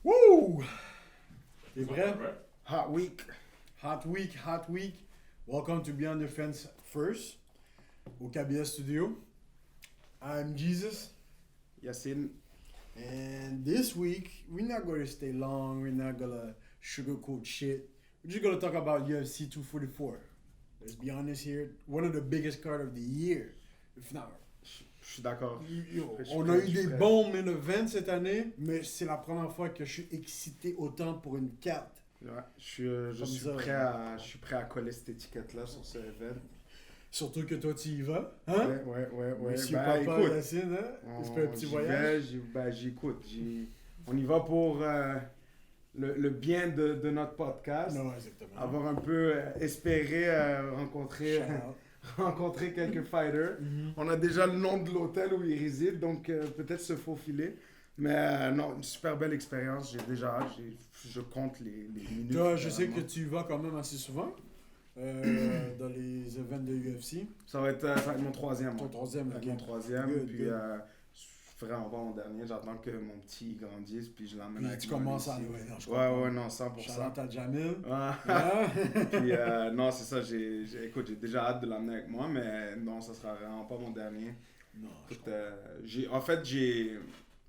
Woo! T'es prêt? Hot week. Hot week, hot week. Welcome to Beyond the Fence First, au KBS Studio. I'm Jesus, Yacine. and this week, we're not going to stay long, we're not going to sugarcoat shit. We're just going to talk about UFC 244. Let's be honest here, one of the biggest cards of the year, if not. Je suis d'accord. On a eu des bons main events cette année, mais c'est la première fois que je suis excité autant pour une carte. Ouais, je suis prêt à coller cette étiquette-là sur ce event. Surtout que toi, tu y vas. Hein? Ouais. Monsieur Ben, Papa écoute, Yacine, hein? C'est pas un petit voyage? J'écoute. On y va pour le bien de notre podcast. Non, exactement. Avoir un peu espéré rencontrer quelques fighters. Mhm. On a déjà le nom de l'hôtel où ils résident, donc peut-être se faufiler. Mais non, une super belle expérience. J'ai déjà hâte. Je compte les minutes. Toi, je sais que tu y vas quand même assez souvent dans les events de UFC. Ça va être mon troisième. Ton troisième, ok. Mon troisième. Good, Puis good. je ferai encore mon dernier. J'attends que mon petit grandisse. Puis je l'emmène Puis avec tu moi commences à ici. aller. Non, je comprends. Ouais, non, 100%. Charlotte à Jamil. Ouais. Hein? Puis non, c'est ça. Écoute, j'ai déjà hâte de l'amener avec moi. Mais non, ça sera vraiment pas mon dernier. Non, Écoute,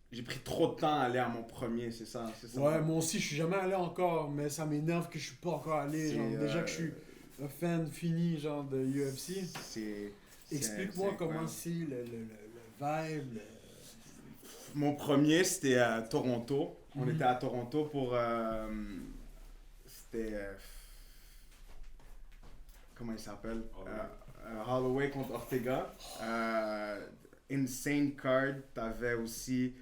j'ai pris trop de temps à aller à mon premier, c'est ça. Ouais, moi aussi, je suis jamais allé encore, mais ça m'énerve que je suis pas encore allé. Genre, déjà que je suis un fan fini genre de UFC. Explique-moi comment c'est le vibe. Mon premier, c'était à Toronto. On était à Toronto pour... c'était... comment il s'appelle? Holloway contre Ortega. Insane card. T'avais aussi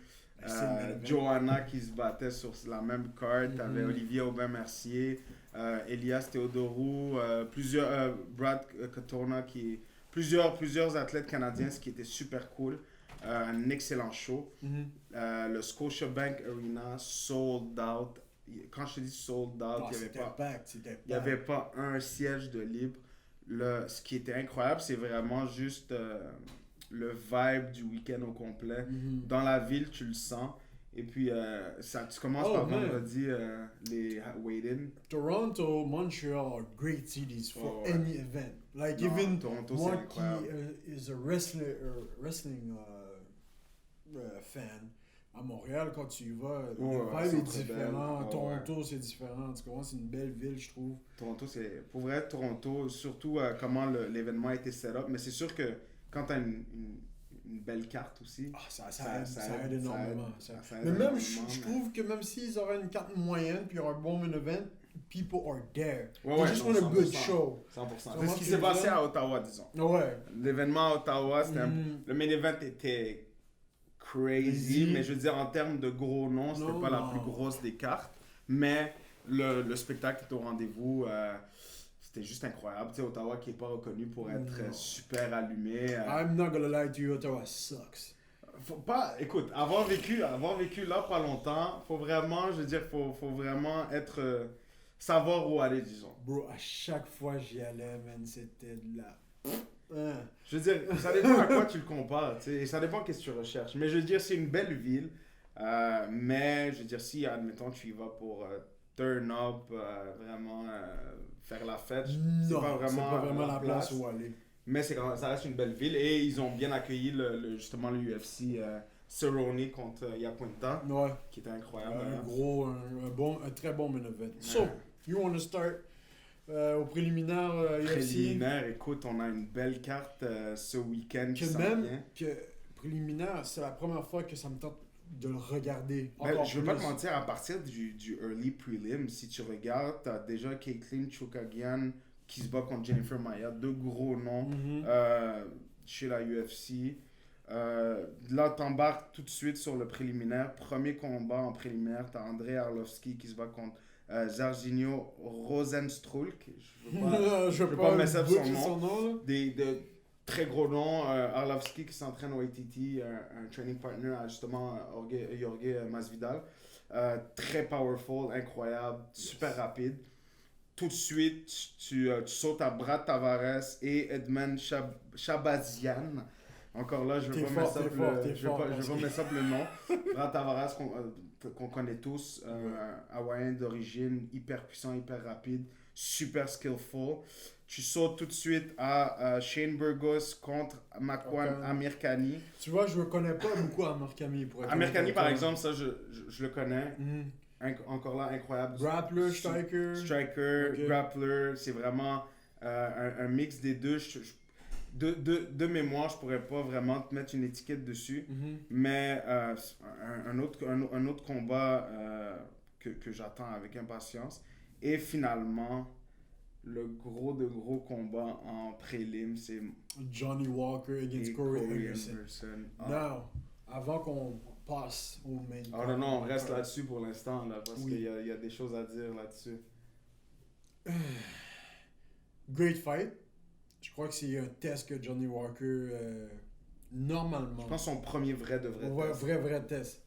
Joanna qui se battait sur la même card. T'avais Olivier Aubin-Mercier, Elias Theodorou, Brad Katorna, plusieurs athlètes canadiens, ce qui était super cool. Un excellent show. Le Scotiabank Arena sold out. Quand je te dis sold out, il n'y avait pas un siège de libre. Ce qui était incroyable, c'est vraiment juste le vibe du week-end au complet. Dans la ville, tu le sens. Et puis, tu commences par vendredi, les weigh-in. Toronto, Montreal are great cities for any event. Like Non, even Toronto, moi c'est incroyable. qui is a wrestling fan, à Montréal, quand tu y vas, le vibe est différent. Toronto, c'est différent. Tu comprends? C'est une belle ville, je trouve. Toronto, c'est... Pour vrai, Toronto, surtout comment l'événement a été set up. Mais c'est sûr que quand tu as une belle carte aussi... Ça aide énormément. Ça aide Mais même, énormément, je trouve que même s'ils auraient une carte moyenne puis il y aurait un bon main event, people are there. Ouais, They just want a good 100%. show. 100%. C'est Comment ce qui tu s'est dis passé ça? à Ottawa, disons. Ouais. L'événement à Ottawa, c'était le main event était crazy, mais je veux dire, en termes de gros noms, c'était pas la plus grosse des cartes. Mais le spectacle était au rendez-vous. C'était juste incroyable. Tu sais, Ottawa qui n'est pas reconnu pour être super allumé. I'm not gonna lie to you, Ottawa sucks. Faut pas, écoute, avoir vécu là pas longtemps, faut vraiment, je veux dire, faut vraiment être, savoir où aller, disons. Bro, à chaque fois j'y allais, man, c'était de la... Je veux dire, ça dépend à quoi tu le compares, tu sais, et ça dépend qu'est-ce que tu recherches. Mais je veux dire, c'est une belle ville, mais je veux dire, si, admettons, tu y vas pour turn up, vraiment faire la fête, c'est pas vraiment la place où aller. Mais ça reste une belle ville et ils ont bien accueilli justement le UFC Cerrone contre Iaquinta, qui était incroyable. Un très bon main event. So, you want to start au préliminaire UFC? Préliminaire, écoute, on a une belle carte ce week-end qui s'en vient. Préliminaire, c'est la première fois que ça me tente de le regarder. Je veux pas te mentir, à partir du early prelim, si tu regardes, t'as déjà Caitlin Chookagian qui se bat contre Jennifer Maia, deux gros noms chez la UFC. Là, t'embarques tout de suite sur le préliminaire. Premier combat en préliminaire, t'as Andrei Arlovski qui se bat contre Jairzinho Rozenstruik. Je veux pas mess up son nom. De très gros noms. Arlovski qui s'entraîne au ATT, un training partner à justement Jorge Masvidal. Très powerful, incroyable, super rapide. Tout de suite, tu sautes à Brad Tavares et Edmond Shabazian. Encore là, je vais pas mettre up le nom. Brad Tavares qu'on connaît tous, un Hawaïen d'origine, hyper puissant, hyper rapide, super skillful. Tu sautes tout de suite à Shane Burgos contre Makwan Amirkhani. Tu vois, je ne connais pas beaucoup Amirkhani. Amirkhani, par exemple, ça, je le connais. Encore là, incroyable. Grappler, striker. Striker, grappler, c'est vraiment un mix des deux. De mémoire, je pourrais pas vraiment te mettre une étiquette dessus, mais un autre combat que j'attends avec impatience. Et finalement, le gros combat en prélim, c'est Johnny Walker against Corey Anderson. Ah. Now, avant qu'on passe au main. Ah non, on reste là-dessus pour l'instant, là, parce qu'il y a des choses à dire là-dessus. Great fight. Je crois que c'est un test que Johnny Walker, normalement... Je pense son premier vrai test. Vrai test.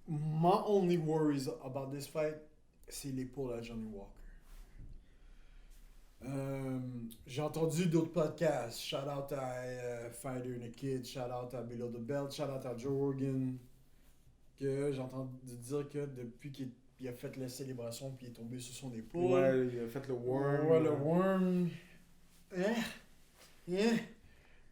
My only worries about this fight, c'est l'épaule à Johnny Walker. J'ai entendu d'autres podcasts. Shout out à Fighter and a Kid, shout out à Below the Belt, shout out à Joe Rogan. Que j'ai entendu dire que depuis qu'il a fait la célébration puis il est tombé sur son épaule. Ouais, il a fait le worm. Ouais, le worm.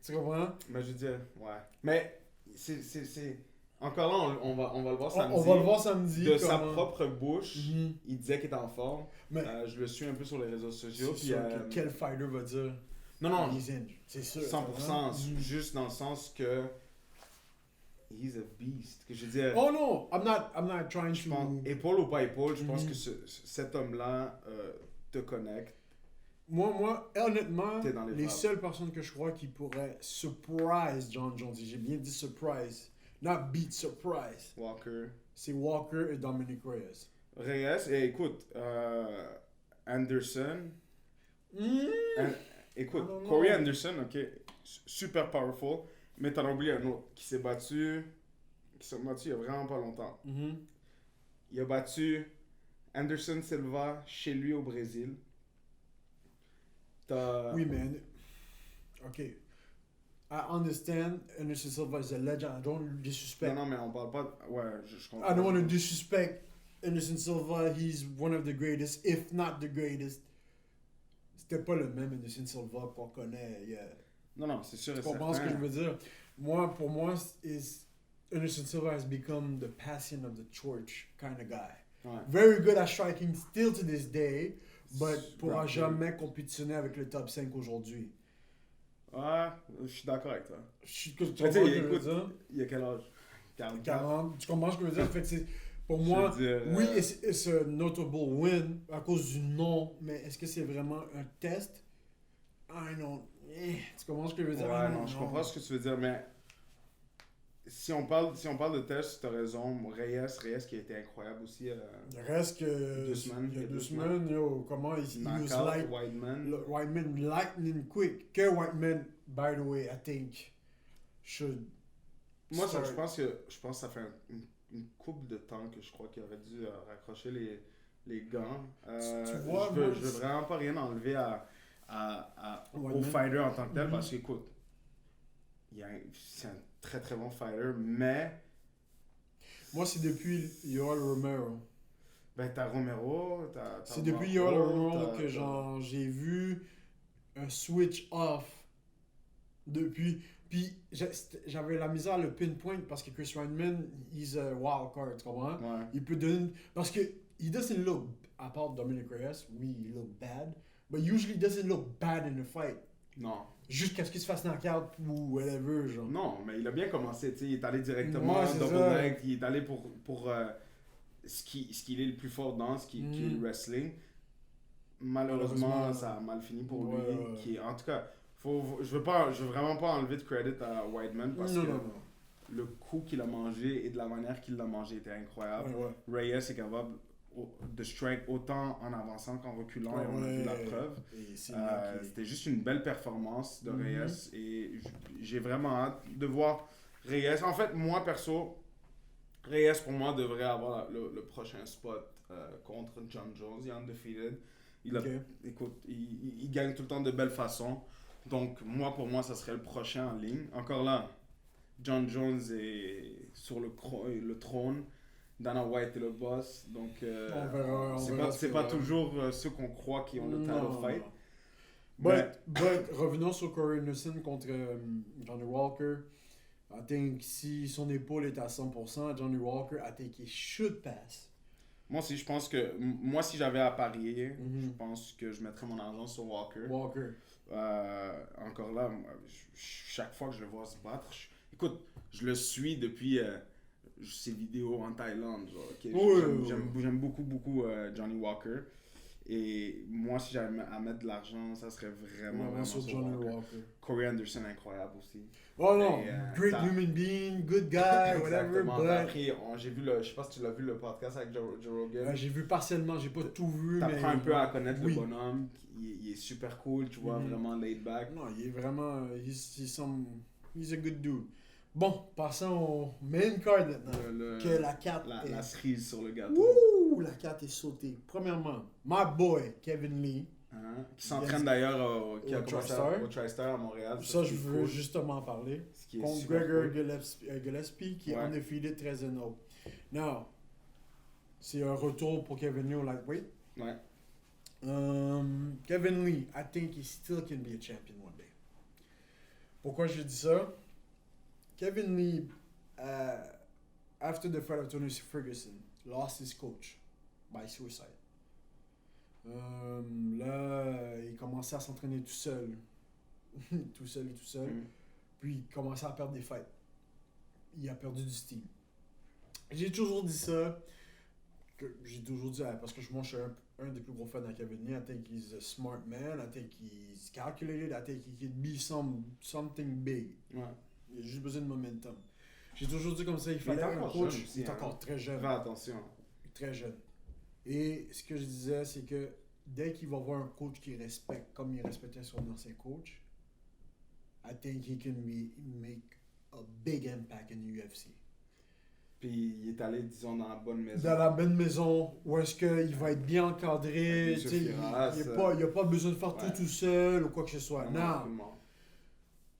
Tu comprends? Mais je veux dire, ouais. Mais c'est... Encore là, on va le voir samedi. On va le voir samedi. De sa propre bouche, il disait qu'il était en forme. Mais je le suis un peu sur les réseaux sociaux. C'est sûr que quel fighter va dire non, he's in. C'est sûr. 100%. Juste dans le sens que he's a beast. Que je veux dire, oh non, I'm not trying to... épaule ou pas épaule, je pense que cet homme-là te connecte. Moi, honnêtement, les seules personnes que je crois qui pourraient surprise John Jones, et j'ai bien dit surprise, not beat surprise, Walker. C'est Walker et Dominic Reyes. Reyes, et écoute, Anderson. Écoute, Corey Anderson, ok, super powerful, mais t'en as oublié un autre qui s'est battu il y a vraiment pas longtemps. Il a battu Anderson Silva chez lui au Brésil. Oui, mais... Ok. I understand Anderson Silva is a legend. I don't disrespect. Non, mais on parle pas... Ouais, je comprends. I don't want to disrespect Anderson Silva. He's one of the greatest, if not the greatest. C'était pas le même Anderson Silva qu'on connaît. Non, c'est sûr et certain. Tu comprends ce que je veux dire? Pour moi, Anderson Silva has become the passion of the church kind of guy. Ouais. Very good at striking still to this day. But pourra jamais compétitionner avec le top 5 aujourd'hui. Ouais, je suis d'accord avec toi. Tu comprends ce que je veux dire? Il a quel âge? 40. Tu comprends ce que je veux dire? En fait, pour moi, oui, c'est un notable win à cause du nom, mais est-ce que c'est vraiment un test? I don't... Tu comprends ce que je veux dire? Ouais, non, je comprends ce que tu veux dire, mais si on parle de test, tu as raison. Reyes qui a été incroyable aussi. Il reste que... Il y a 2 semaines, yo, comment il use Whiteman lightning quick. Que Whiteman, by the way, I think, should... Moi, je pense que ça fait une couple de temps que je crois qu'il aurait dû raccrocher les gants. Tu vois, je veux vraiment pas rien enlever au fighter en tant que tel, parce qu'écoute, c'est un très très bon fighter, mais... Moi, c'est depuis Yoel Romero. Ben, t'as Romero, c'est depuis Yoel Romero que j'ai vu un switch off depuis... Puis j'avais la misère à le pinpoint parce que Chris Weidman, he's a wild card, tu comprends? Ouais. Il peut donner... Parce que he doesn't look, à part Dominic Reyes, oui, il look bad, but usually he doesn't look bad in a fight. Non. Jusqu'à ce qu'il se fasse knockout ou whatever, genre. Non, mais il a bien commencé, tu sais, il est allé directement double leg, il est allé pour ce qu'il est le plus fort dans, ce qui est le wrestling. Malheureusement, ça a mal fini pour lui. Qui, en tout cas, je veux vraiment pas enlever de credit à Weidman parce que le coup qu'il a mangé et de la manière qu'il l'a mangé était incroyable. Reyes est capable de strike autant en avançant qu'en reculant et on a vu la preuve. C'était juste une belle performance de Reyes et j'ai vraiment hâte de voir Reyes. En fait, moi perso, Reyes pour moi devrait avoir le prochain spot contre John Jones. Il est undefeated. Écoute, il gagne tout le temps de belle façon. Donc pour moi, ça serait le prochain en ligne. Encore là, John Jones est sur le trône. Dana White est le boss. Donc, On verra. c'est pas toujours ceux qu'on croit qui ont le title fight. But revenons sur Corey Anderson contre Johnny Walker. I think si son épaule est à 100%, Johnny Walker, I think he should pass. Moi aussi, je pense que... Moi, si j'avais à parier, je pense que je mettrais mon argent sur Walker. Encore là, chaque fois que je le vois se battre... Écoute, je le suis depuis ses vidéos en Thaïlande. Genre, okay? J'aime beaucoup Johnny Walker. Et moi, si j'avais à mettre de l'argent, ça serait vraiment sur Johnny Walker. Corey Anderson, incroyable aussi. Oh non, great human being, good guy, whatever. But... Après, je sais pas si tu l'as vu le podcast avec Joe Rogan. J'ai vu partiellement, j'ai pas tout vu. T'apprends un peu à connaître le bonhomme. Il est super cool, tu vois, vraiment laid back. Non, il est vraiment, he's a good dude. Bon, passons au main card maintenant. Que la carte la cerise sur le gâteau. Ouh, la carte est sautée. Premièrement, my boy, Kevin Lee. Qui s'entraîne d'ailleurs au TriStar à Montréal. Ça, je veux justement en parler. Contre Gregor Gillespie, qui est undefeated 13-0. Now, c'est un retour pour Kevin Lee au lightweight. Ouais. Kevin Lee, I think he still can be a champion one day. Pourquoi je dis ça? Kevin Lee, after the fight of Tony Ferguson, lost his coach by suicide. Là, il commençait à s'entraîner tout seul. tout seul. Puis il commençait à perdre des fights. Il a perdu du style. J'ai toujours dit ça. Parce que moi je suis un des plus gros fans de Kevin Lee. I think he's a smart man. I think he's calculated. I think he could be something big. Ouais. Il a juste besoin de momentum. J'ai toujours dit comme ça, il fallait un coach. Il est encore très jeune. Fais attention. Très jeune. Et ce que je disais, c'est que dès qu'il va voir un coach qu'il respecte, comme il respectait son ancien coach, I think he can make a big impact in the UFC. Puis il est allé, disons, dans la bonne maison. Dans la bonne maison, où est-ce qu'il va être bien encadré, il n'a pas besoin de faire tout seul ou quoi que ce soit. Now,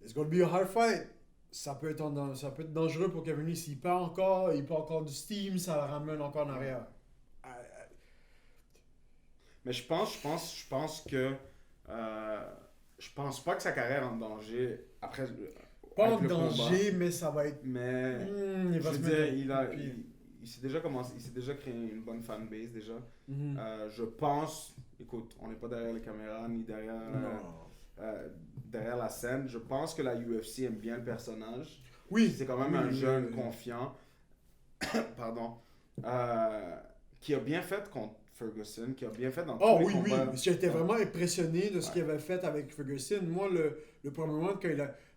it's going to be a hard fight. Ça peut être dangereux pour Kevin Lee s'il perd encore du steam, ça le ramène encore en arrière. Mais je pense que je pense pas que sa carrière est en danger après. Pas en danger, mais ça va être. Mais il va se mettre. Il s'est déjà créé une bonne fanbase déjà. Je pense, écoute, on n'est pas derrière les caméras ni derrière la scène. Je pense que la UFC aime bien le personnage. Oui. C'est quand même un jeune confiant, pardon, qui a bien fait contre Ferguson, qui a bien fait dans tous les combats. Oui. J'étais vraiment impressionné de ce qu'il avait fait avec Ferguson. Moi, le premier moment,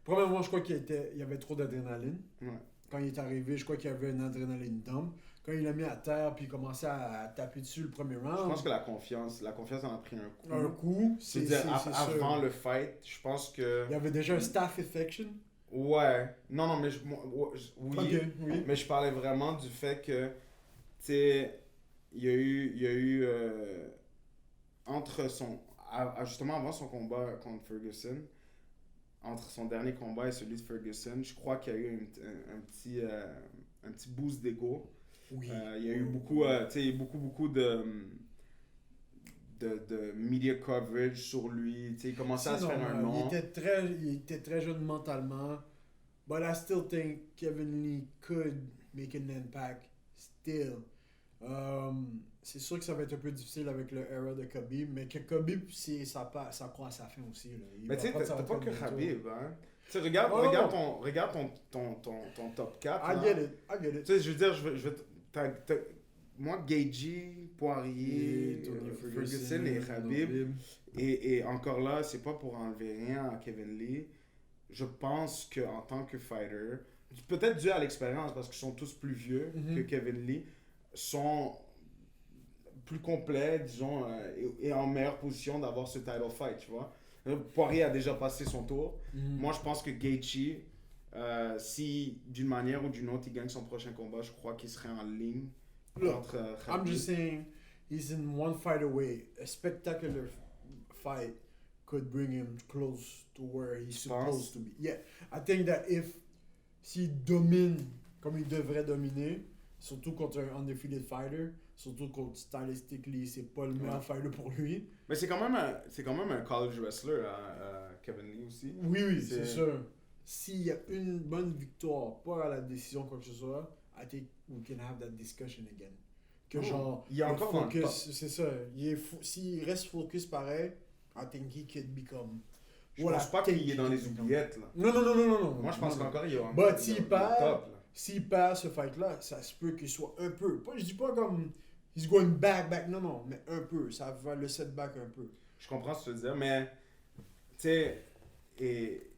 premièrement, je crois qu'il y avait trop d'adrénaline. Ouais. Quand il est arrivé, je crois qu'il y avait une adrénaline dump. Quand il l'a mis à terre puis il commençait à taper dessus le premier round. Je pense que la confiance en a pris un coup. Un coup, c'est avant le fight, je pense que... Il y avait déjà un staph infection. Ouais. Non, mais oui. Mais je parlais vraiment du fait que, tu sais, il y a eu justement avant son combat contre Ferguson, entre son dernier combat et celui de Ferguson, je crois qu'il y a eu un petit boost d'ego. Oui. Il y a eu beaucoup de media coverage sur lui. Il commençait à se faire un nom. Il était très jeune mentalement. But I still think Kevin Lee could make an impact still. C'est sûr que ça va être un peu difficile avec le era de Khabib, mais que Khabib, ça croit à sa fin aussi. Là. Mais tu sais, t'as pas que Khabib, hein. Tu sais, regarde ton top 4. I get it. Tu sais, je veux dire, moi, Gaethje, Poirier, Ferguson et Khabib. Et encore là, c'est pas pour enlever rien à Kevin Lee. Je pense qu'en tant que fighter, peut-être dû à l'expérience, parce qu'ils sont tous plus vieux que Kevin Lee, sont plus complets, disons, et en meilleure position d'avoir ce title fight, tu vois. Poirier a déjà passé son tour. Moi, je pense que Gaethje, si d'une manière ou d'une autre, il gagne son prochain combat, je crois qu'il serait en ligne contre I'm just saying, he's in one fight away. A spectacular fight could bring him close to where he's supposed to be. Yeah, I think that s'il domine comme il devrait dominer, surtout contre un undefeated fighter, surtout contre stylistically, c'est pas le meilleur fighter pour lui. Mais c'est quand même un college wrestler, hein, Kevin Lee aussi. Oui, c'est sûr. S'il y a une bonne victoire, pas à la décision, quoi que ce soit, I think we can have that discussion again. Que genre, il y a encore focus, c'est ça. S'il reste focus pareil, I think he could become. Je pense pas qu'il est dans les oubliettes, là. Non. Moi, je pense qu'encore, il y a un But s'il perd ce fight-là, ça se peut qu'il soit un peu. Je dis pas comme he's going back, non, mais un peu. Ça va le setback un peu. Je comprends ce que tu veux dire, mais tu sais, et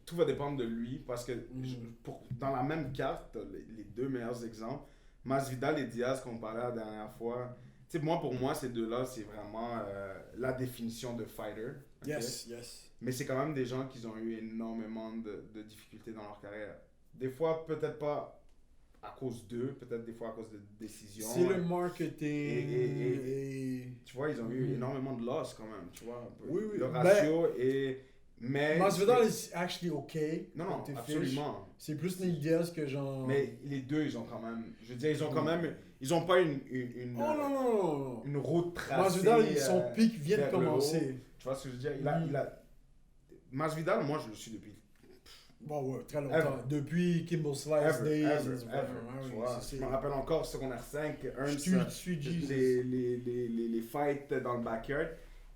tout va dépendre de lui parce que dans la même carte, les deux meilleurs exemples, Masvidal et Diaz qu'on parlait la dernière fois. Tu sais, pour moi, ces deux-là, c'est vraiment la définition de fighter. Okay? Yes. Mais c'est quand même des gens qui ont eu énormément de difficultés dans leur carrière. Des fois, peut-être pas à cause d'eux, peut-être des fois à cause de décisions. C'est le marketing. Et tu vois, ils ont eu énormément de loss quand même, tu vois. Oui. Le ratio mais Masvidal is actually okay. Non, absolument. C'est plus Nick Diaz que genre. Mais les deux, ils ont quand même. Je veux dire, ils ont quand même. Ils ont pas une une route tracée. Masvidal, son pic vient de commencer. Tu vois ce que je veux dire? Il a... Masvidal, moi, je le suis depuis. Bon, ouais, très longtemps. Depuis Kimbo Slice Days. Je me rappelle encore, secondaire 5, les fights dans le backyard.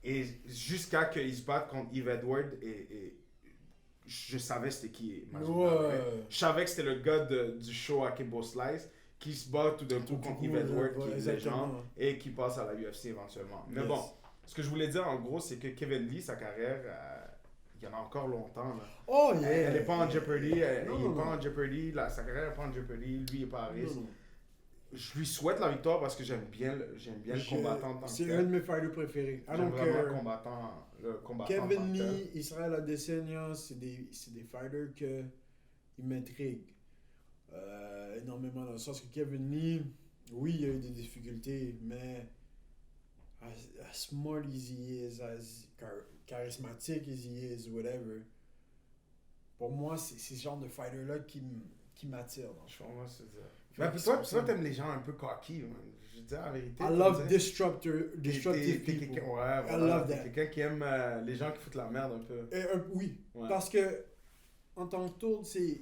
Et jusqu'à qu'il se batte contre Yves Edward, et je savais c'était qui Masvidal. Je savais que c'était le gars du show à Kimbo Slice qui se bat tout d'un coup contre Yves Edward, qui est légende, et qui passe à la UFC éventuellement. Mais bon, ce que je voulais dire en gros, c'est que Kevin Lee, sa carrière, il y en a encore longtemps. Là. Oh yeah! Elle n'est pas en jeopardy, il n'est pas en jeopardy, sa carrière n'est pas en jeopardy, lui il n'est pas à risque. Je lui souhaite la victoire parce que j'aime bien le combattant en tant que c'est un de mes fighters préférés. J'aime vraiment le combattant Kevin Lee, Israël Adesanya, c'est des fighters qui m'intriguent énormément dans le sens que Kevin Lee, oui, il a eu des difficultés, mais as smart as he is, as charismatique as he is, whatever, pour moi, c'est ce genre de fighter-là qui m'attire. Je comprends ce que tu veux dire. Mais toi, t'aimes les gens un peu cocky, man. Je veux dire la vérité. I love disruptive people. Ouais, I love that. T'es quelqu'un qui aime les gens qui foutent la merde un peu. Oui, parce que en tant que tel, c'est...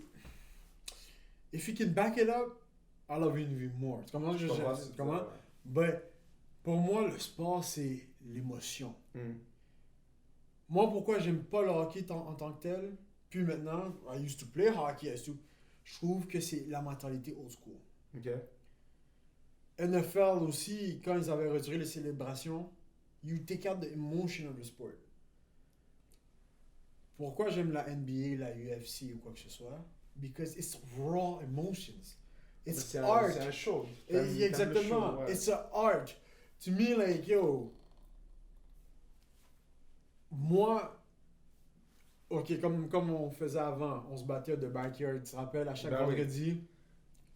If you can back it up, I love you even more. Comment je sais? Comment? But pour moi, le sport, c'est l'émotion. Moi, pourquoi j'aime pas le hockey en tant que tel, puis maintenant, I used to play hockey, je trouve que c'est la mentalité old school. OK. NFL aussi, quand ils avaient retiré les célébrations, you take out the emotion of the sport. Pourquoi j'aime la NBA, la UFC ou quoi que ce soit? Because it's raw emotions. It's art. C'est un show. Exactement. Show, ouais. It's an art. To me, like, yo, moi, ok, comme on faisait avant, on se battait de backyard, tu te rappelles, à chaque vendredi,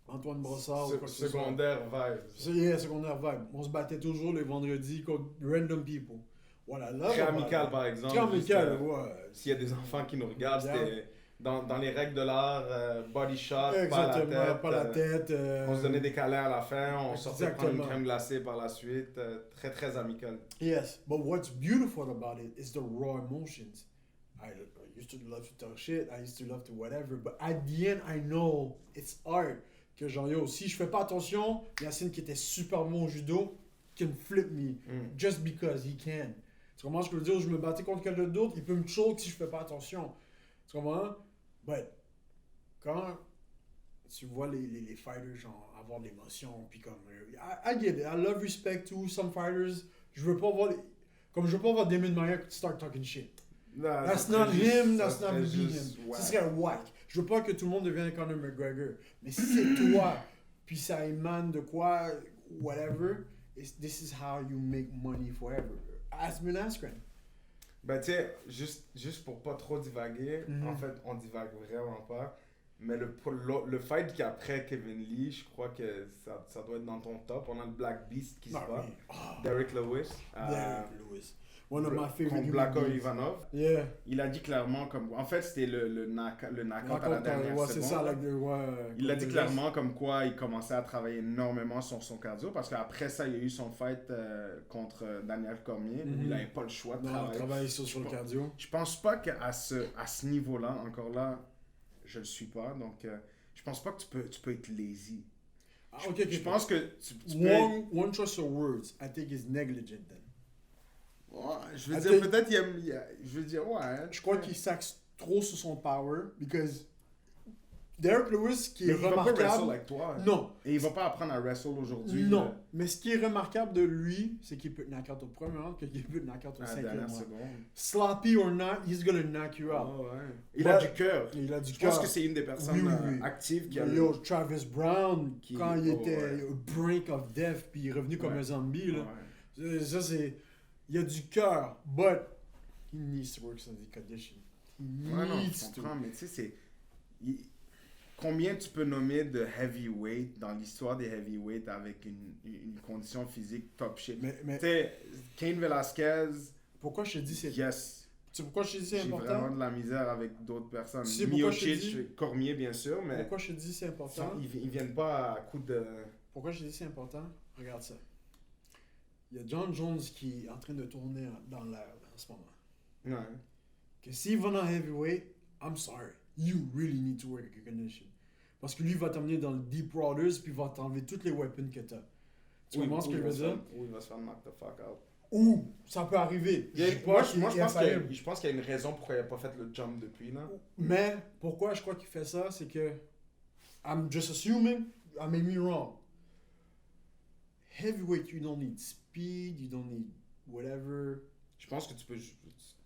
Antoine Brossard ou quoi que ce soit. Secondaire vibe. Yeah, secondaire vibe. On se battait toujours les vendredis contre random people. Voilà, là, très amical, par exemple. Très amical, ouais. S'il y a des enfants qui nous regardent, c'était dans les règles de l'art, body shot, pas la tête. On se donnait des câlins à la fin, on sortait prendre une crème glacée par la suite. Très, très amical. Yes, but what's beautiful about it is the raw emotions. I used to love to talk shit, I used to love to whatever, but at the end, I know it's art. Que genre, yo, si je fais pas attention, Yacine qui était super bon au judo, can flip me, just because he can. Tu comprends ce que je veux dire? Je me battais contre quelqu'un d'autre, il peut me choke si je fais pas attention. Tu comprends? But, quand tu vois les fighters, genre, avoir de l'émotion, puis comme, I get it, I love respect to some fighters, je veux pas voir, comme je veux pas voir Damon Maia start talking shit. Non, that's not him, that's not me him. Ce serait whack. Je veux pas que tout le monde devienne Conor McGregor. Mais si c'est toi, puis ça émane de quoi, whatever, this is how you make money forever. Aspen Askren. Ben tu sais, juste pour pas trop divaguer, en fait, on divague vraiment pas. Mais le fight qui après Kevin Lee, je crois que ça doit être dans ton top. On a le Black Beast qui se bat. Derek Lewis. Derek Lewis. One of my favorite Contre Blako Ivanov. Yeah. Il a dit clairement comme... En fait, c'était le knockout à la dernière ouais, seconde. c'est ça, Il a dit clairement comme quoi il commençait à travailler énormément sur son cardio parce qu'après ça, il y a eu son fight contre Daniel Cormier où il n'avait pas le choix de travailler sur le cardio. Je pense pas qu'à ce niveau-là, encore là, je le suis pas. Donc, je pense pas que tu peux être lazy. Je pense que tu peux... One choice of words, I think is negligent then. Ouais, je veux dire, peut-être je veux dire, ouais. Je crois qu'il s'axe trop sur son power, because Derek Lewis, qui est remarquable... Il va pas wrestle avec toi. Non. Et il va pas apprendre à wrestle aujourd'hui. Non. Mais ce qui est remarquable de lui, c'est qu'il peut te knock out au premier round, qu'il peut te knock out au cinquième round. Sloppy or not, he's gonna knock you out. Oh, ouais. Il a du cœur. Il a du cœur. Je pense cœur. que c'est une des personnes actives qui a Travis Brown, quand il était au brink of death, puis il est revenu comme un zombie, là. Ouais. Ça, c'est... Il a du cœur, but he needs to work on the condition. Je comprends, mais tu sais, c'est... Combien tu peux nommer de heavyweight dans l'histoire des heavyweights avec une condition physique top shit? Tu sais, Cain Velasquez... Pourquoi je te dis c'est... Yes. Tu sais pourquoi je te dis c'est important? J'ai vraiment de la misère avec d'autres personnes. Tu sais Miocic, Cormier, bien sûr, mais... Pourquoi je te dis c'est important? Ils viennent pas à coup de... Pourquoi je te dis c'est important? Regarde ça. Il y a John Jones qui est en train de tourner dans l'air en ce moment. Ouais. Que s'il va dans heavyweight, I'm sorry. You really need to work your condition. Parce que lui, il va t'emmener dans le Deep Waters, puis il va t'enlever toutes les weapons que t'as. Tu comprends ce que je veux dire? Ou il va se faire knock the fuck out. Ou, ça peut arriver. Moi, je pense qu'il y a une raison pourquoi il n'a pas fait le jump depuis, là. Mais, pourquoi je crois qu'il fait ça, c'est que... I'm just assuming, I may be wrong. Heavyweight, you don't need speed, you don't need whatever. Je pense que tu peux...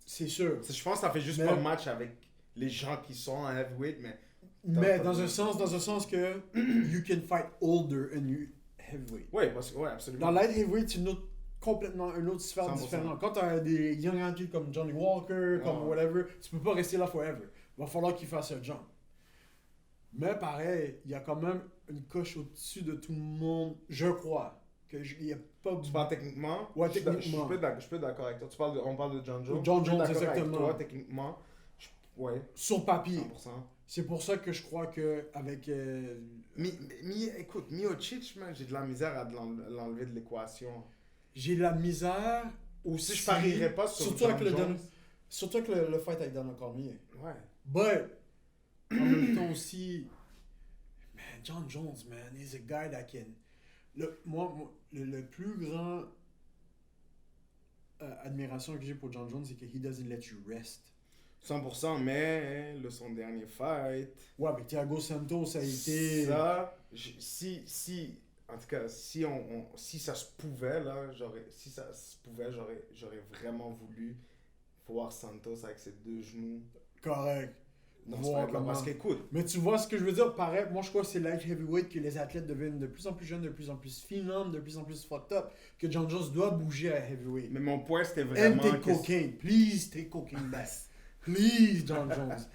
C'est sûr. Je pense que ça fait juste pas match avec les gens qui sont en heavyweight, mais... Mais dans un sens que you can fight older and you heavyweight. Oui, absolument. Dans light heavyweight, c'est complètement un autre sphère différent. Quand tu as des young athletes comme Johnny Walker, comme whatever, tu peux pas rester là forever. Il va falloir qu'il fasse un jump. Mais pareil, il y a quand même une coche au-dessus de tout le monde, je crois. Il y a pas... Tu parles techniquement? Ouais, techniquement. Je peux être d'accord avec toi. On parle de John Jones. John Jones, exactement. Toi, techniquement, ouais. Sur papier. 100%. C'est pour ça que je crois qu'avec... Écoute, Miocic, j'ai de la misère à l'enlever de l'équation. J'ai de la misère... Ou si je parierais pas sur John Jones. Surtout avec le fight avec Daniel Cormier. Ouais. But, en même temps aussi... Man, John Jones, man, he's a guy that can... Le plus grand admiration que j'ai pour John Jones, c'est que he doesn't let you rest. 100%, mais son dernier fight... Ouais, avec Thiago Santos, ça a été... Ça, en tout cas, si ça se pouvait, là, j'aurais vraiment voulu voir Santos avec ses deux genoux. Correct. Parce qu'écoute... Mais tu vois ce que je veux dire? Pareil, moi je crois que c'est light heavyweight que les athlètes deviennent de plus en plus jeunes, de plus en plus finums, de plus en plus fucked up, que John Jones doit bouger à heavyweight. Mais mon point, c'était vraiment... And take cocaine. Please take cocaine back. Please, John Jones.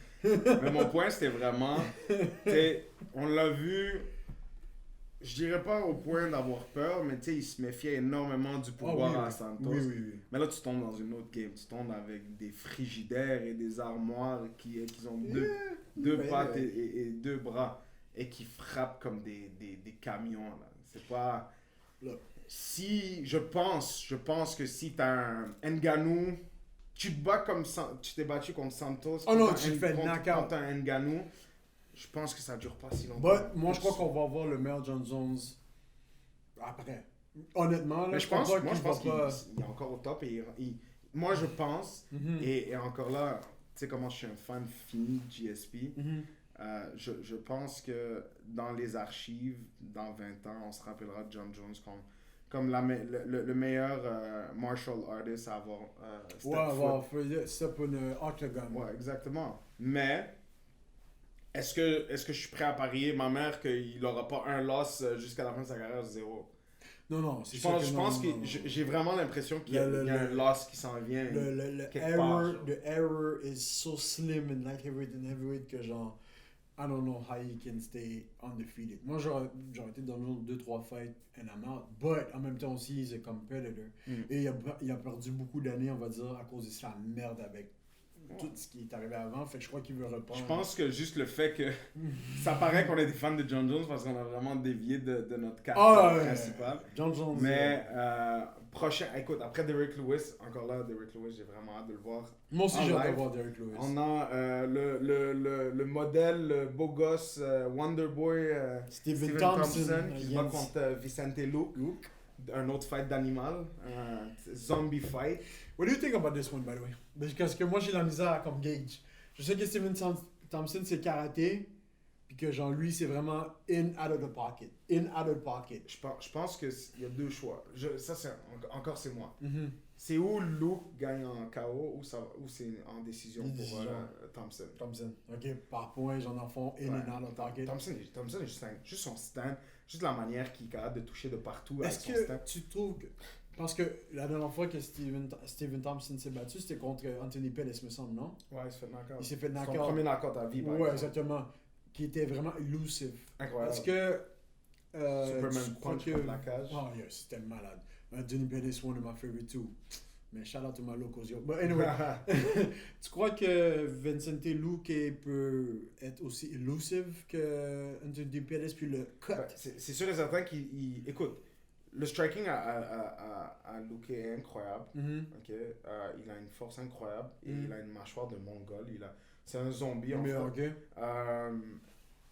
Mais mon point, c'était vraiment... on l'a vu... Je dirais pas au point d'avoir peur, mais il se méfiait énormément du pouvoir à Santos. Oui. Mais là, tu tombes dans une autre game. Tu tombes avec des frigidaires et des armoires qui ont deux pattes et deux bras et qui frappent comme des camions. Là. C'est pas... Si, je pense que si t'as un Ngannou... Tu te bats comme tu t'es battu contre Santos. Oh non, tu te fais knock-out. Contre un Ngannou. Je pense que ça dure pas si longtemps. Moi, je crois qu'on va voir le meilleur John Jones après. Honnêtement, là, mais je pense qu'il est encore au top. Moi, je pense, et encore là, tu sais comment je suis un fan fini de GSP, je pense que dans les archives, dans 20 ans, on se rappellera de John Jones comme le meilleur martial artist à avoir step in octagon. Ouais, exactement. Mais... Est-ce que je suis prêt à parier ma mère qu'il n'aura pas un loss jusqu'à la fin de sa carrière, 0? Non, c'est sûr. Je pense que j'ai vraiment l'impression qu'il y a un loss qui s'en vient. The error is so slim in light heavyweight and heavyweight que genre I don't know how he can stay undefeated. Moi, j'aurais été dans le 2-3 fights and I'm out. But en même temps aussi, he's a competitor. Et il a perdu beaucoup d'années, on va dire, à cause de sa merde avec tout ce qui est arrivé avant. Fait que je crois qu'il veut reprendre. Je pense que juste le fait que ça paraît qu'on est des fans de John Jones parce qu'on a vraiment dévié de notre carte principale. John Jones. Mais prochain, écoute, après Derrick Lewis, encore là, Derrick Lewis, j'ai vraiment hâte de le voir. Moi aussi, j'ai hâte de voir Derrick Lewis. On a le modèle, le beau gosse, Wonder Boy, Steven Thompson qui va contre Vicente Luque. Un autre fight d'animal, un zombie fight. What do you think about this one, by the way? Parce que moi, j'ai la misère comme gauge. Je sais que Steven Thompson, c'est karaté, puis que genre, lui, c'est vraiment in, out of the pocket. In, out of the pocket. Je pense qu'il y a deux choix. Ça, encore, c'est moi. Mm-hmm. C'est où Luke gagne en KO ou c'est en décision pour Thompson. Thompson. OK, par point, j'en en font in and out of the pocket. Thompson est juste son stand, juste la manière qu'il est capable de toucher de partout avec son stand. stand. Est-ce que tu trouves que... Parce que la dernière fois que Steven Thompson s'est battu, c'était contre Anthony Pettis, me semble, non? Ouais, il s'est fait knock-out. Il s'est fait knock-out. Son premier knock-out à vie, par exemple. Exactement. Qui était vraiment elusive. Incroyable. Est-ce que... Superman punch contre la cage. Oh, yeah, c'était malade. Anthony Pettis, one of my favorite too. Mais shout out to my locals, yo. But anyway, tu crois que Vicente Luque peut être aussi elusive que Anthony Pettis puis le cut? Ben, c'est sûr et certain qu'il... Écoute, le striking à Luque est incroyable. Mm-hmm. Okay? Il a une force incroyable et il a une mâchoire de mongol. C'est un zombie en fait. Okay.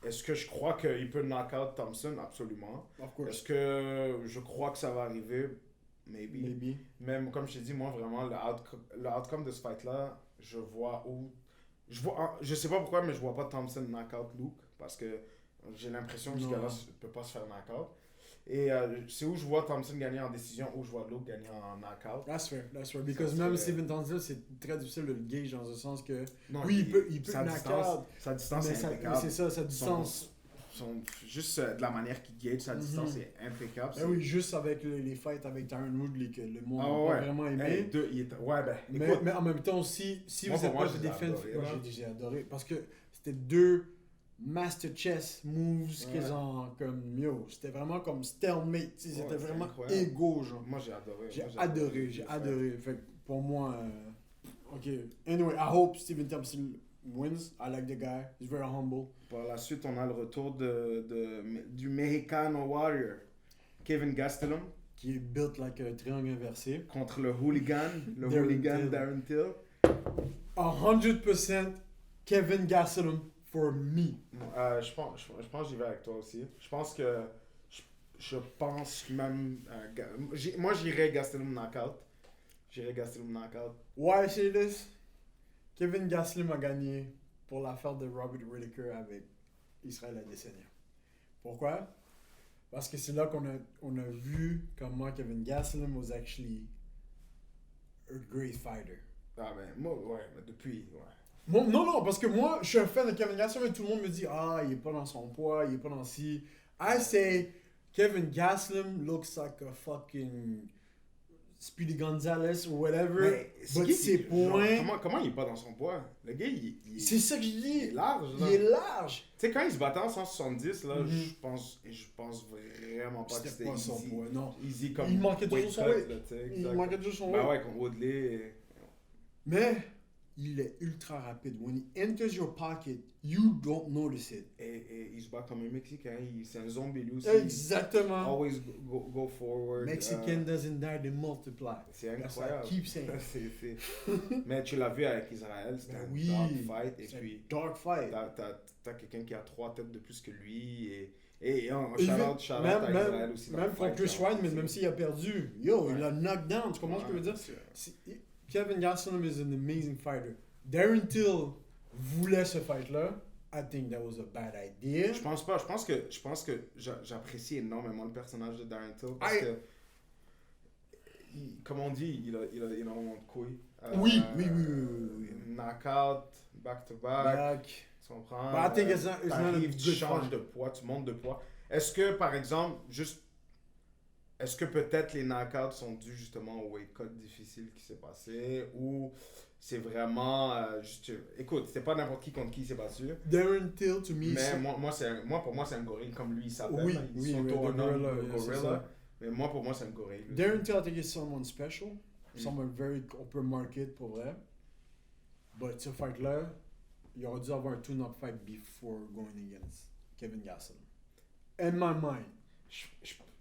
Est-ce que je crois qu'il peut knock-out Thompson? Absolument. Of course. Est-ce que je crois que ça va arriver? Maybe. Même comme je t'ai dit, moi vraiment, le outcome de ce fight-là, je vois où... Je sais pas pourquoi, mais je vois pas Thompson knock-out Luke parce que j'ai l'impression que ce gars-là ne peut pas se faire knock-out. Et c'est où je vois Thompson gagner en décision, où je vois Luke gagner en knockout. That's fair. Because même Steven Thompson, c'est très difficile de le gauge dans le sens que... Non, oui, il peut knockout. Sa distance est impeccable. C'est ça, sa distance. Juste de la manière qu'il gauge sa distance est impeccable. Ben oui, juste avec les fights avec Tyron Woodley que le monde n'a pas vraiment aimé. Mais en même temps aussi, si vous n'êtes pas des fans... Moi, j'ai adoré. Parce que c'était deux... master chess moves qu'ils ont comme c'était vraiment comme stalemate, c'était vraiment égaux genre. Moi j'ai adoré. J'ai adoré. Fait que pour moi OK. Anyway, I hope Steven Thompson wins. I like the guy. He's very humble. Par la suite, on a le retour du Mexicano Warrior, Kevin Gastelum, qui est built like un triangle inversé contre le hooligan Darren Till. 100% Kevin Gastelum for me. Je pense que j'y vais avec toi aussi. Je pense que je pense même moi j'irais Gastelum knockout. Why I say this? Kevin Gastelum a gagné pour l'affaire de Robert Whittaker avec Israël Adesanya. Pourquoi? Parce que c'est là qu'on a vu comment Kevin Gastelum was actually a great fighter. Ah ben moi mais depuis Non, parce que moi, je suis un fan de Kevin Gastelum et tout le monde me dit « Ah, il est pas dans son poids, il est pas dans ci. » I say, Kevin Gastelum looks like a fucking Speedy Gonzalez or whatever. But ses points... Comment il est pas dans son poids? Le gars, il c'est ça que je dis. Il est large. Il est large. Tu sais, quand il se battait en 170, là, je pense vraiment pas que c'était pas son poids, non. Easy comme il manquait toujours son weight. Il manquait toujours son weight. Bah ouais, contre Woodley. Mais... il est ultra rapide. When he enters your pocket, you don't notice it. Et il se bat comme un Mexicain. C'est un zombie lui aussi. Exactement. Always go forward. Mexican doesn't die, they multiply. C'est incroyable. Keep saying. Mais tu l'as vu avec Israël, c'était un dark fight. Et puis, dark fight. T'as quelqu'un qui a 3 têtes de plus que lui. Et shout-out à Israël aussi. Même contre Chris Weidman, même s'il a perdu, il a knocked down. Tu comprends ce que je veux dire? Kevin Gastelum is an amazing fighter. Darren Till voulait ce fight-là. I think that was a bad idea. Je pense pas. Je pense que j'apprécie énormément le personnage de Darren Till parce que, comme on dit, il a énormément de couilles. Oui. Knockout, back-to-back. Tu comprends? But I think it's not a good tu changes de poids, tu montes de poids. Est-ce que, par exemple, est-ce que peut-être les knockouts sont dus justement au weight cut difficile qui s'est passé ou c'est vraiment... écoute, c'est pas n'importe qui contre qui il s'est battu. Darren Till, to me, Mais pour moi, c'est un gorille comme lui, il s'appelle. Oui, là. oui, Son oui, tournant, gorilla, le c'est gorilla. ça. Mais moi, pour moi, c'est un gorille. Darren Till, I think is someone special. Someone very open market pour vrai. But ce fight-là, il aurait dû avoir un tune-up fight before going against Kevin Gastelum. In my mind.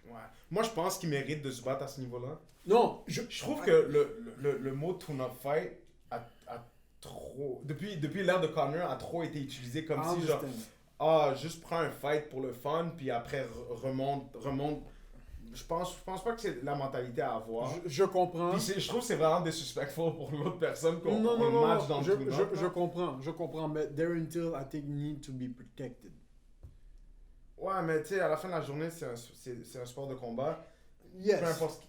Ouais. Moi, je pense qu'il mérite de se battre à ce niveau-là. Non, Je trouve que le mot tune-up fight a trop... Depuis l'ère de Conor, a trop été utilisé comme si, genre, juste prends un fight pour le fun, puis après remonte. Je pense pas que c'est la mentalité à avoir. Je comprends. Puis je trouve que c'est vraiment disrespectful pour l'autre personne qu'on Non, match dans le tune-up. je comprends, mais Darren Till, I think, need to be protected. Ouais, mais tu sais, à la fin de la journée, c'est un sport de combat. Yes. Peu importe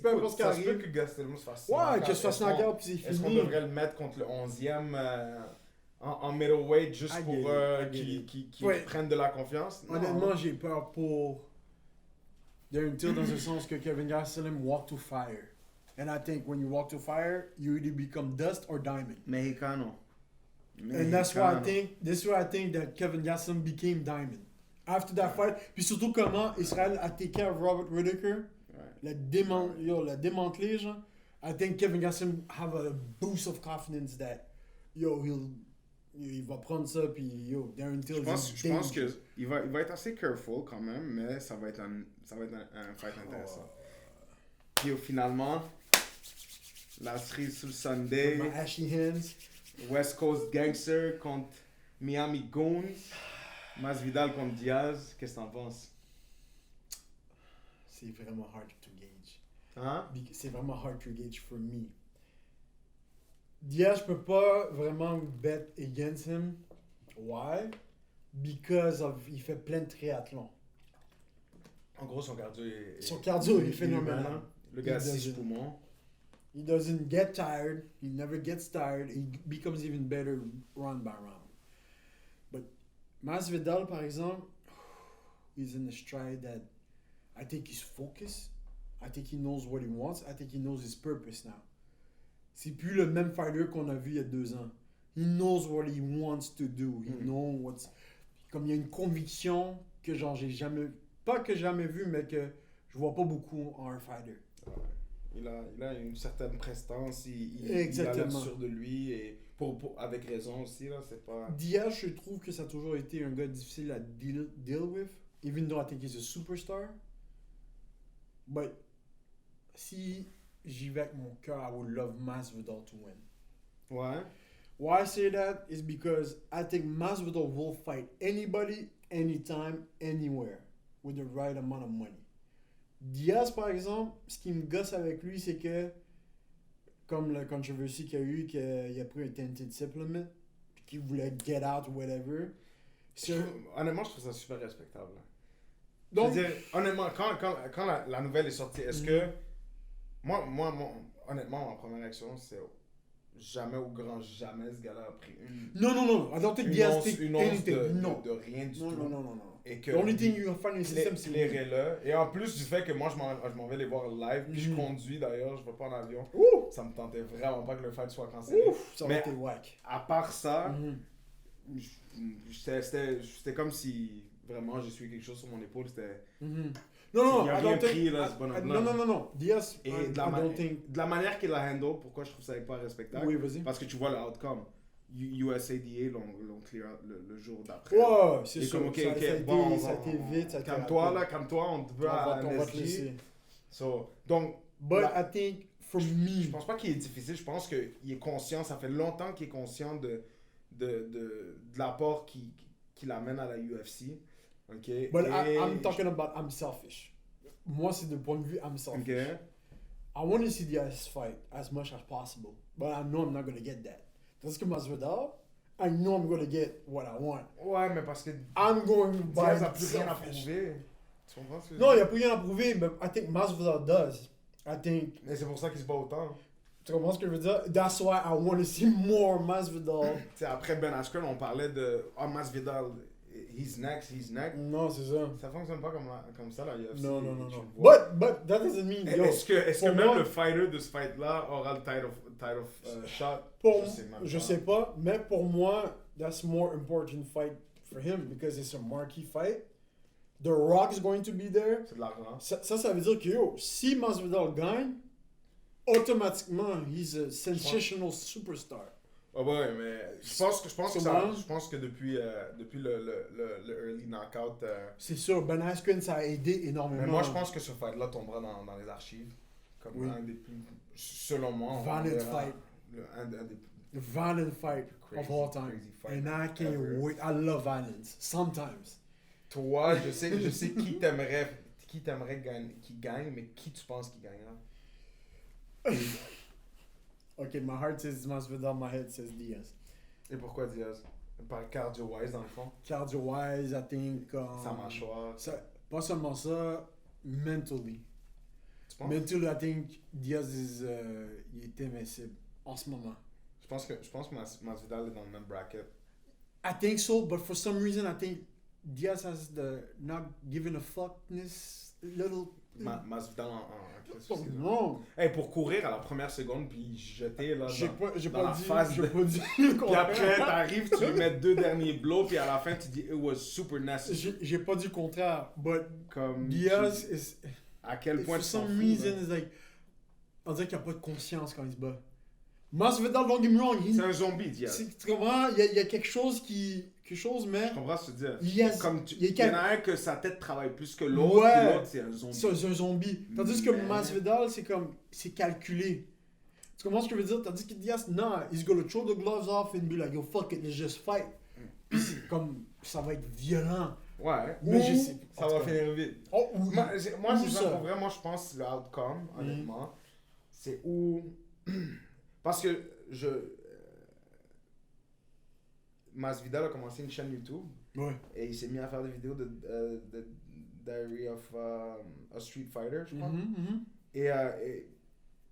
Peu importe ce qui ça se peut arrive. que Gastelum se fasse Ouais, que se fasse knock-out, puis c'est Est-ce qu'on fini. devrait le mettre contre le 11e en middleweight juste I pour get it. qu'il Ouais. prenne de la confiance? Non. Honnêtement, j'ai peur pour Darren Till dans le sens que Kevin Gastelum walk to fire. And I think when you walk to fire, you either become dust or diamond. Mexicano. And that's why I think that Kevin Gastelum became diamond. After that fight, puis surtout comment Israel a take care of Robert Whittaker, la démantelé, genre. I think Kevin Gastelum have a boost of confidence that, il va prendre ça, puis Darren Till. Je pense qu'il va être assez careful quand même, mais ça va être un fight intéressant. Puis finalement, la cerise sur le Sunday, My ashy hands. West Coast Gangster contre Miami Goons, Masvidal contre Diaz. Qu'est-ce que t'en penses? C'est vraiment hard to gauge. Hein? C'est vraiment hard to gauge for me. Diaz, je peux pas vraiment bet against him. Why? Because il fait plein de triathlons. En gros, son cardio est phénoménal. Le gars a 6 poumons. He doesn't get tired. He never gets tired. He becomes even better round by round. But Masvidal, par exemple, he's in a stride that I think he's focused. I think he knows what he wants. I think he knows his purpose now. C'est plus le même fighter qu'on a vu il y a 2 ans. He knows what he wants to do. He knows what's... Comme il y a une conviction que genre j'ai jamais... Pas que jamais vu, mais que je vois pas beaucoup en un fighter. Il a une certaine prestance, il Exactement. a l'air sûr de lui, et avec raison aussi, là, c'est pas... Diaz, je trouve que ça a toujours été un gars difficile à deal with, even though I think he's a superstar. But, si j'y vais avec mon cœur, I would love Masvidal to win. Ouais. Why I say that is because I think Masvidal will fight anybody, anytime, anywhere, with the right amount of money. Diaz, par exemple, ce qui me gosse avec lui, c'est que, comme la controversie qu'il y a eu, qu'il a pris un tainted supplement, puis qu'il voulait get out ou whatever. Honnêtement, je trouve ça super respectable. Donc, je veux dire, honnêtement, quand la nouvelle est sortie, est-ce que... Moi, honnêtement, ma première réaction, c'est jamais au grand jamais ce gars-là a pris non. I don't think Diaz take une once anything. de rien du tout. Non. Et que The only thing you find in the system, c'est là. Et en plus du fait que moi, je m'en vais les voir live, puis je conduis d'ailleurs, je vais pas en avion. Ça me tentait vraiment pas que le fight soit cancellé. Ça aurait été whack. À part ça, c'était comme si vraiment j'ai su quelque chose sur mon épaule. C'était... Non, il a rien pris, là, ce bonhomme-là. Non. Diaz, Et de la manière qu'il a handle, pourquoi je trouve ça pas respectable? Oui, vas-y. Parce que tu vois le outcome. USADA l'ont clear le jour d'après. Ouais, c'est sûr. Comme, ça a été vite. Calme-toi, on te veut à on va te laisser. MSG. Donc, But I think, for me... je pense pas qu'il est difficile. Je pense qu'il est conscient. Ça fait longtemps qu'il est conscient de l'apport qu'il amène à la UFC. Okay? But I'm talking about I'm selfish. Moi, c'est de point de vue I'm selfish. Okay. I want to see Diaz fight as much as possible, but I know I'm not going to get that. Tandis que Masvidal, I know I'm going to get what I want. Ouais, mais parce que I'm going to buy Diaz a plus rien à prouver. Tu comprends ce que je veux Non, il dire? n'y a plus rien à prouver, but I think Masvidal does. I think... Mais c'est pour ça qu'il se bat autant. Tu comprends ce que je veux dire? That's why I want to see more Masvidal. Après Ben Askren, on parlait de Masvidal he's next. Non, c'est ça. Ça fonctionne pas comme ça, la UFC. Non, non, non, tu non. le vois. But that doesn't mean, yo, Est-ce que pour même moi- le fighter de ce fight-là aura le title shot? Pour, Je sais même pas. je sais pas, mais pour moi, that's more important fight for him because it's a marquee fight. The Rock's going to be there. C'est de l'argent. Ça veut dire que yo, si Masvidal gagne, automatiquement, he's a sensational superstar. Ouais, mais je pense que depuis le early knockout. C'est sûr, Ben Askren, ça a aidé énormément. Mais moi, je pense que ce fight-là tombera dans les archives. Comme Oui. un des plus. Selon moi. Violent fight. Un des Violent fight of all time. crazy fight And I can't ever. wait. I love violence. Sometimes. Toi, je sais qui t'aimerait gagner, qui gagne, mais qui tu penses qui gagnera? Okay, my heart says Masvidal, my head says Diaz. Et pourquoi Diaz? Par cardio-wise, dans le fond. Cardio-wise, I think... Sa mâchoire. Pas seulement ça, mentally. Tu penses? Mentally, I think Diaz il est invincible en ce moment. Je pense que Masvidal est dans le même bracket. I think so, but for some reason, I think Diaz has the not giving a fuckness little... Masvidal en Oh, non, Hey, pour courir à la première seconde puis jeter là j'ai dans la pas dit, face j'ai de- pas dit le Puis contraire. après t'arrives, tu lui mets 2 derniers blows puis à la fin tu dis it was super necessary. J'ai pas dit le contraire, but Comme Diaz is... à quel point for tu t'en some fous, reason, là. it's like... On dirait qu'il n'y a pas de conscience quand il se bat. Masvidal, don't get me wrong, C'est un zombie Diaz. tu comprends? Il y a quelque chose qui... Quelque chose, mais... Je comprends ce que tu veux dire. Yes. Comme Il y a il y en a un que sa tête travaille plus que l'autre, Ouais. puis l'autre c'est un zombie. C'est un zombie. Tandis que Mais- Masvidal, c'est comme... C'est calculé. Tu comprends ce que je veux dire? Tandis que Diaz, non, he's gonna throw the gloves off and be like, yo, fuck it, let's just fight. Puis c'est comme... Ça va être violent. Ouais. Mais Ou je sais- ça en va tout cas. finir vite. Oh, oui. Moi, Ou c'est ça ça. pour vrai, moi je pense le outcome, honnêtement, c'est où. Parce que Masvidal a commencé une chaîne YouTube Ouais. et il s'est mis à faire des vidéos de Diary of a Street Fighter, je crois. Mhm. Et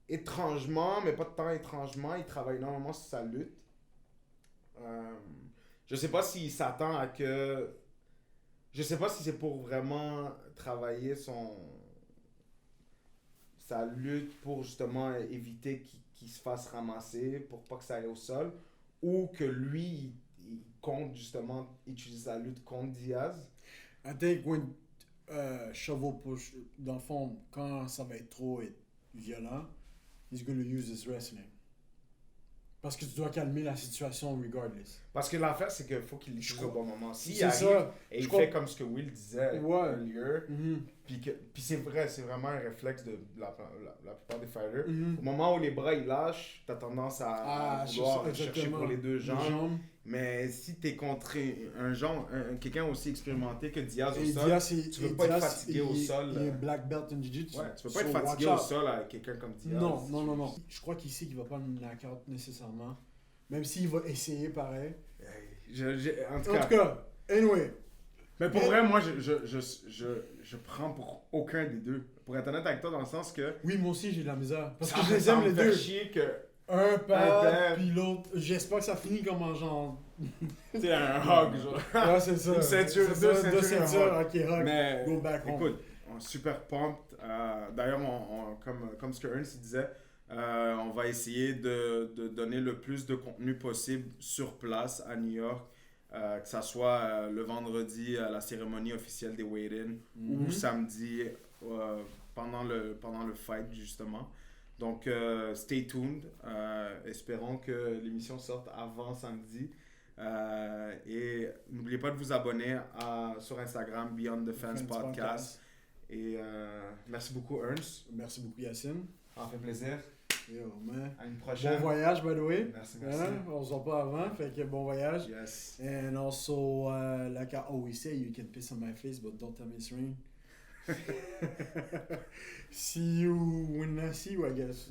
étrangement, mais pas tant étrangement, il travaille énormément sur sa lutte. Je sais pas s'il s'attend à que. Je sais pas si c'est pour vraiment travailler sa lutte pour justement éviter qu'il se fasse ramasser, pour pas que ça aille au sol, ou que lui, il compte justement utiliser sa lutte contre Diaz. I think when Chavo push, dans le fond, quand ça va être trop violent, he's gonna use his wrestling. Parce que tu dois calmer la situation regardless. Parce que l'affaire, c'est qu'il faut qu'il l'utilise au bon moment. S'il C'est arrive ça. et Je il crois- fait comme ce que Will disait Ouais. earlier, Mhm. puis c'est vrai, c'est vraiment un réflexe de la plupart des fighters. Mhm. Au moment où les bras ils lâchent, t'as tendance à vouloir chercher exactement. pour les deux Les jambes. Mais si t'es contre quelqu'un aussi expérimenté que Diaz au Et sol, Diaz, tu veux pas être fatigué au sol. Il est black belt in jiu-jitsu. Ouais, tu peux pas So être fatigué watch au out. sol avec quelqu'un comme Diaz. Non. Je crois qu'il sait qu'il va pas me knockout nécessairement. Même s'il va essayer pareil. En En tout tout cas, cas, anyway. mais pour vrai, moi, je prends pour aucun des deux. Pour être honnête avec toi, dans le sens que. Oui, moi aussi j'ai de la misère. Parce ça que je les ça aime me les fait deux. chier que. Un pad, pad. puis l'autre. J'espère que ça finit comme en genre. Tu sais, un hug, genre. Ouais, c'est ça. Une ceinture, C'est deux ça, ceintures, ceintures. un Ok, hug. Mais Go back home. écoute, on est super pumped. D'ailleurs, comme ce que Ernst disait, on va essayer de donner le plus de contenu possible sur place à New York. Que ça soit le vendredi à la cérémonie officielle des weigh-in ou samedi pendant le fight, justement. Donc, stay tuned. Espérons que l'émission sorte avant samedi. Et n'oubliez pas de vous abonner sur Instagram, Beyond the Fans Podcast. Et merci beaucoup, Ernst. Merci beaucoup, Yacine. Ça m'a fait plaisir. Yo, man. À une Bon prochaine. voyage, by the way. Merci. Hein? On se voit pas avant, fait que bon voyage. Yes. And also, like I always say, you can piss on my face, but don't tell me it's rain. See you when I see you, I guess.